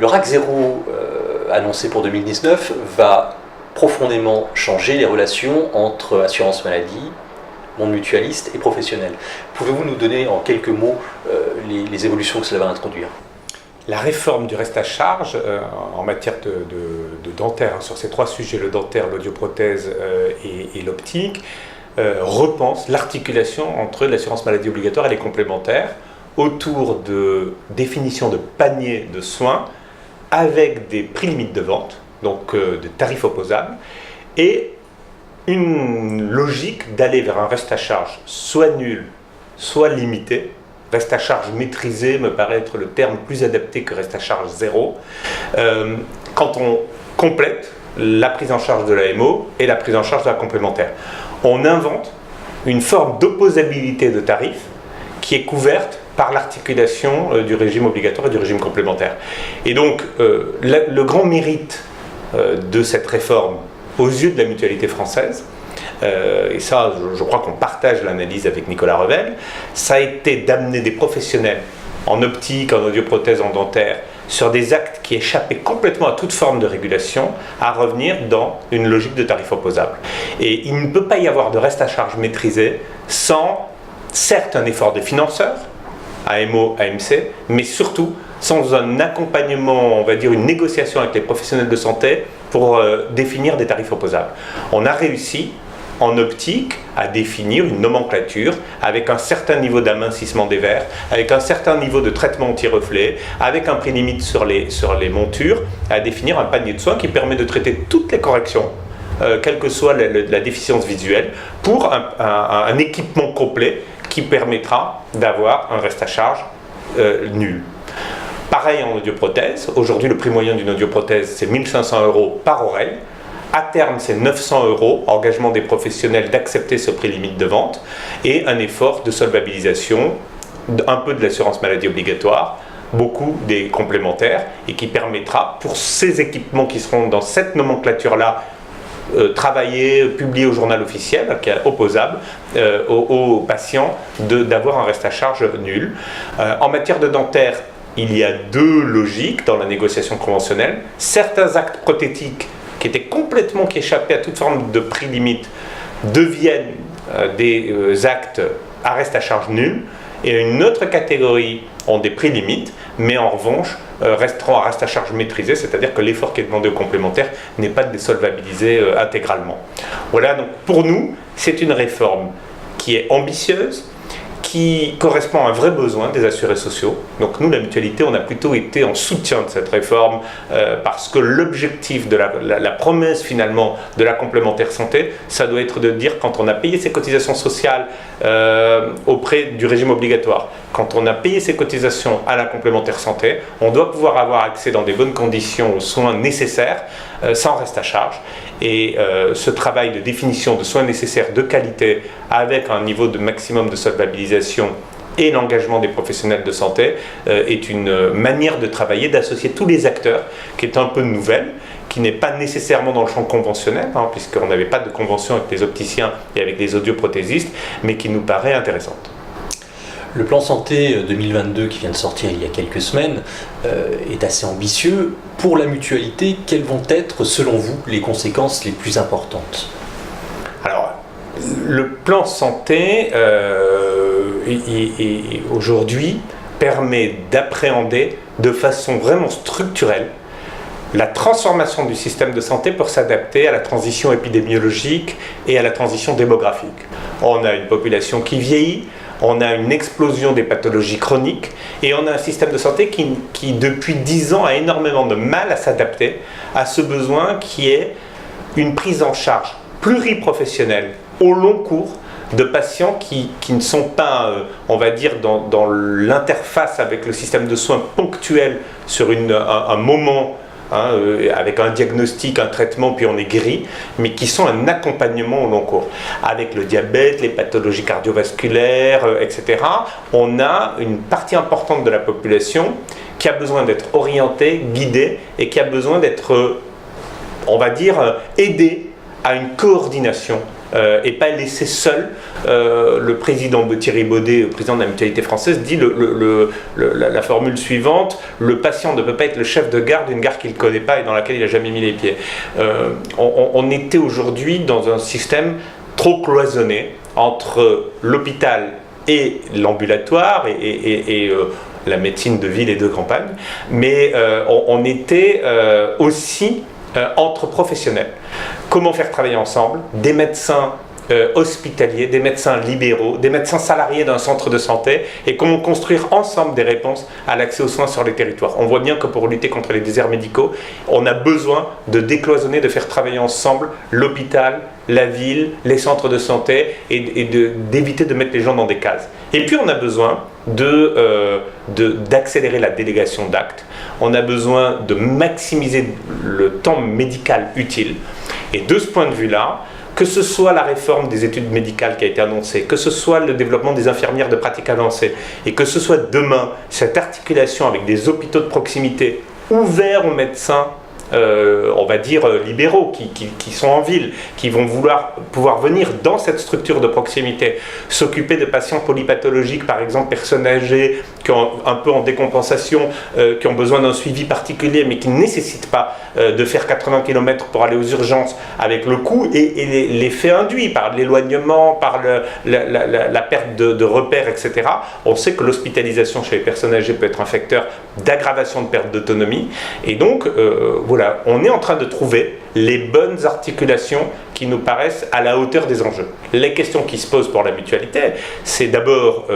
RAC 0 annoncé pour 2019 va profondément changer les relations entre assurance maladie, monde mutualiste et professionnel. Pouvez-vous nous donner en quelques mots les évolutions que cela va introduire ? La réforme du reste à charge en matière de dentaire, sur ces trois sujets, le dentaire, l'audioprothèse et l'optique, repense l'articulation entre l'assurance maladie obligatoire et les complémentaires autour de définition de panier de soins avec des prix limites de vente, donc de tarifs opposables, et une logique d'aller vers un reste à charge soit nul, soit limité. Reste à charge maîtrisé me paraît être le terme plus adapté que reste à charge zéro, quand on complète la prise en charge de l'AMO et la prise en charge de la complémentaire. On invente une forme d'opposabilité de tarifs qui est couverte par l'articulation du régime obligatoire et du régime complémentaire. Et donc, le grand mérite de cette réforme aux yeux de la mutualité française, et ça, je crois qu'on partage l'analyse avec Nicolas Revel, ça a été d'amener des professionnels en optique, en audioprothèse, en dentaire, sur des actes qui échappaient complètement à toute forme de régulation, à revenir dans une logique de tarif opposable. Et il ne peut pas y avoir de reste à charge maîtrisé sans, certes, un effort des financeurs, AMO, AMC, mais surtout sans un accompagnement, on va dire une négociation avec les professionnels de santé pour définir des tarifs opposables. On a réussi en optique à définir une nomenclature avec un certain niveau d'amincissement des verres, avec un certain niveau de traitement anti-reflet, avec un prix limite sur les montures, à définir un panier de soins qui permet de traiter toutes les corrections, quelle que soit la déficience visuelle, pour un équipement complet qui permettra d'avoir un reste à charge nul. Pareil en audioprothèse. Aujourd'hui, le prix moyen d'une audioprothèse, c'est 1 500 € par oreille. À terme, c'est 900 €, engagement des professionnels d'accepter ce prix limite de vente, et un effort de solvabilisation, un peu de l'assurance maladie obligatoire, beaucoup des complémentaires, et qui permettra, pour ces équipements qui seront dans cette nomenclature-là, travailler, publier au journal officiel, qui est opposable aux patients, d'avoir un reste à charge nul. En matière de dentaire, il y a deux logiques dans la négociation conventionnelle. Certains actes prothétiques qui échappaient à toute forme de prix limite, deviennent des actes à reste à charge nul, et une autre catégorie ont des prix limites, mais en revanche resteront à reste à charge maîtrisé, c'est-à-dire que l'effort qui est demandé aux complémentaires n'est pas de les solvabiliser intégralement. Voilà, donc pour nous, c'est une réforme qui est ambitieuse, qui correspond à un vrai besoin des assurés sociaux. Donc nous, la mutualité, on a plutôt été en soutien de cette réforme parce que l'objectif de la promesse finalement de la complémentaire santé, ça doit être de dire quand on a payé ses cotisations sociales auprès du régime obligatoire, quand on a payé ses cotisations à la complémentaire santé, on doit pouvoir avoir accès dans des bonnes conditions aux soins nécessaires sans reste à charge. Et ce travail de définition de soins nécessaires de qualité avec un niveau de maximum de solvabilisation et l'engagement des professionnels de santé est une manière de travailler, d'associer tous les acteurs, qui est un peu nouvelle, qui n'est pas nécessairement dans le champ conventionnel, puisqu'on n'avait pas de convention avec les opticiens et avec les audioprothésistes, mais qui nous paraît intéressante. Le plan santé 2022 qui vient de sortir il y a quelques semaines est assez ambitieux. Pour la mutualité, quelles vont être, selon vous, les conséquences les plus importantes ? Alors, le plan santé, aujourd'hui, permet d'appréhender de façon vraiment structurelle la transformation du système de santé pour s'adapter à la transition épidémiologique et à la transition démographique. On a une population qui vieillit, on a une explosion des pathologies chroniques, et on a un système de santé qui depuis 10 ans, a énormément de mal à s'adapter à ce besoin qui est une prise en charge pluriprofessionnelle au long cours de patients qui ne sont pas, on va dire, dans l'interface avec le système de soins ponctuel sur un moment, avec un diagnostic, un traitement, puis on est guéri, mais qui sont un accompagnement au long cours. Avec le diabète, les pathologies cardiovasculaires, etc., on a une partie importante de la population qui a besoin d'être orientée, guidée, et qui a besoin d'être, on va dire, aidée à une coordination et pas laisser seul. Le président Thierry Baudet, le président de la Mutualité française, dit la formule suivante: le patient ne peut pas être le chef de gare d'une gare qu'il ne connaît pas et dans laquelle il n'a jamais mis les pieds. On était aujourd'hui dans un système trop cloisonné entre l'hôpital et l'ambulatoire et la médecine de ville et de campagne, mais on était aussi entre professionnels. Comment faire travailler ensemble des médecins hospitaliers, des médecins libéraux, des médecins salariés d'un centre de santé, et comment construire ensemble des réponses à l'accès aux soins sur les territoires. On voit bien que pour lutter contre les déserts médicaux, on a besoin de décloisonner, de faire travailler ensemble l'hôpital, la ville, les centres de santé, et d'éviter de mettre les gens dans des cases. Et puis on a besoin d'accélérer la délégation d'actes, on a besoin de maximiser le temps médical utile, et de ce point de vue-là, que ce soit la réforme des études médicales qui a été annoncée, que ce soit le développement des infirmières de pratique avancée, et que ce soit demain cette articulation avec des hôpitaux de proximité ouverts aux médecins, on va dire libéraux, qui sont en ville, qui vont pouvoir venir dans cette structure de proximité, s'occuper de patients polypathologiques, par exemple personnes âgées, qui ont un peu en décompensation, qui ont besoin d'un suivi particulier, mais qui ne nécessitent pas de faire 80 km pour aller aux urgences, avec le coût et l'effet induit par l'éloignement, par la perte de repères, etc. On sait que l'hospitalisation chez les personnes âgées peut être un facteur d'aggravation de perte d'autonomie, et donc voilà, on est en train de trouver les bonnes articulations qui nous paraissent à la hauteur des enjeux. Les questions qui se posent pour la mutualité, c'est d'abord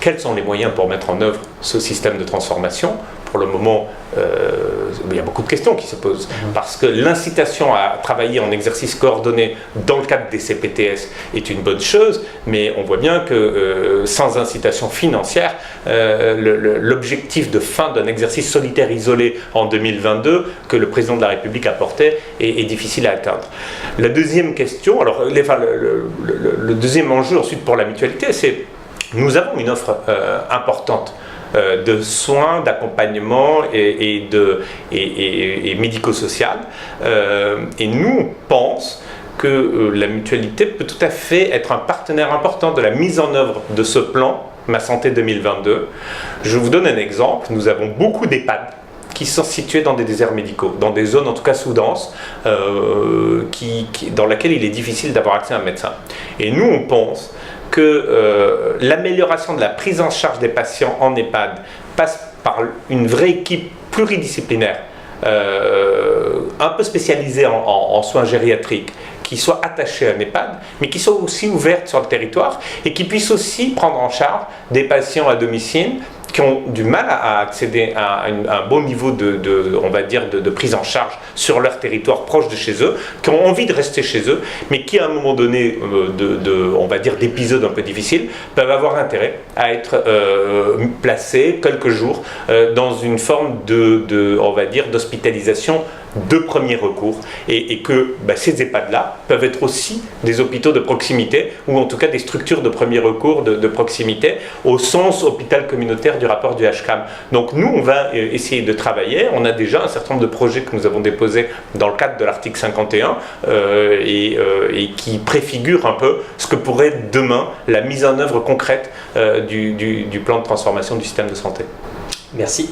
quels sont les moyens pour mettre en œuvre ce système de transformation. Pour le moment, il y a beaucoup de questions qui se posent, parce que l'incitation à travailler en exercice coordonné dans le cadre des CPTS est une bonne chose, mais on voit bien que sans incitation financière, l'objectif de fin d'un exercice solitaire isolé en 2022 que le président de la République a porté est difficile à atteindre. La deuxième question, alors le deuxième enjeu ensuite pour la mutualité, c'est nous avons une offre importante de soins, d'accompagnement et médico-social. Et nous, on pense que la mutualité peut tout à fait être un partenaire important de la mise en œuvre de ce plan Ma Santé 2022. Je vous donne un exemple. Nous avons beaucoup d'EHPAD qui sont situés dans des déserts médicaux, dans des zones en tout cas sous-denses, dans lesquelles il est difficile d'avoir accès à un médecin. Et nous, on pense que l'amélioration de la prise en charge des patients en EHPAD passe par une vraie équipe pluridisciplinaire, un peu spécialisée en soins gériatriques, qui soit attachée à un EHPAD, mais qui soit aussi ouverte sur le territoire et qui puisse aussi prendre en charge des patients à domicile qui ont du mal à accéder à un bon niveau on va dire de prise en charge sur leur territoire proche de chez eux, qui ont envie de rester chez eux, mais qui à un moment donné on va dire d'épisodes un peu difficiles, peuvent avoir intérêt à être placés quelques jours dans une forme on va dire d'hospitalisation de premier recours, et que ces EHPAD-là peuvent être aussi des hôpitaux de proximité, ou en tout cas des structures de premier recours de proximité, au sens hôpital communautaire du rapport du HCAM. Donc nous, on va essayer de travailler. On a déjà un certain nombre de projets que nous avons déposés dans le cadre de l'article 51, et qui préfigurent un peu ce que pourrait être demain la mise en œuvre concrète du plan de transformation du système de santé. Merci.